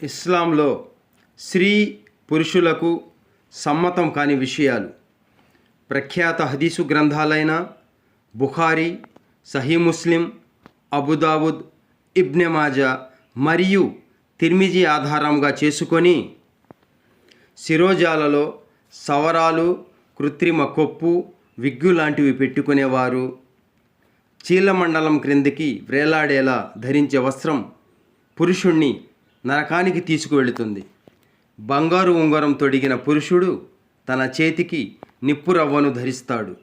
ఇస్లాంలో స్త్రీ పురుషులకు సమ్మతం కాని విషయాలు. ప్రఖ్యాత హదీసు గ్రంథాలైన బుఖారీ, సహీ ముస్లిం, అబుదావుద్, ఇబ్నె మాజా మరియు తిర్మిజీ ఆధారంగా చేసుకొని శిరోజాలలో సవరాలు, కృత్రిమ కొప్పు, విగ్గు లాంటివి పెట్టుకునేవారు. చీలమండలం క్రిందికి వ్రేలాడేలా ధరించే వస్త్రం పురుషుణ్ణి నరకానికి తీసుకువెళుతుంది. బంగారు ఉంగరం తొడిగిన పురుషుడు తన చేతికి నిప్పురవ్వను ధరిస్తాడు.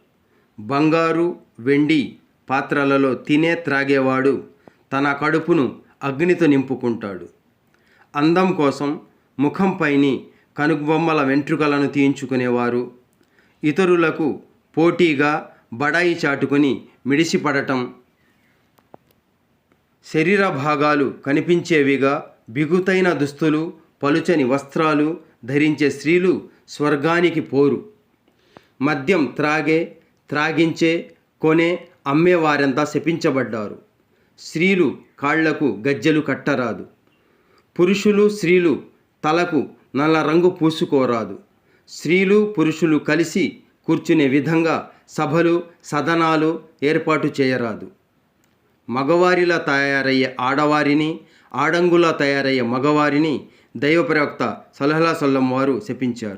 బంగారు, వెండి పాత్రలలో తినే త్రాగేవాడు తన కడుపును అగ్నితో నింపుకుంటాడు. అందం కోసం ముఖంపైని కనుబొమ్మల వెంట్రుకలను తీయించుకునేవారు. ఇతరులకు పోటీగా బడాయి చాటుకొని మిడిసిపడటం, శరీర భాగాలు కనిపించేవిగా బిగుతైన దుస్తులు, పలుచని వస్త్రాలు ధరించే స్త్రీలు స్వర్గానికి పోరు. మద్యం త్రాగించే, కొనే, అమ్మేవారంతా శపించబడ్డారు. స్త్రీలు కాళ్లకు గజ్జెలు కట్టరాదు. పురుషులు, స్త్రీలు తలకు నల్ల రంగు పూసుకోరాదు. స్త్రీలు పురుషులు కలిసి కూర్చునే విధంగా సభలు, సదనాలు ఏర్పాటు చేయరాదు. మగవారిలా తయారయ్యే ఆడవారిని, ఆడంగులా తయారయ్యే మగవారిని దైవ ప్రవక్త సల్లల్లాహు అలైహి వసల్లం వారు శపించారు.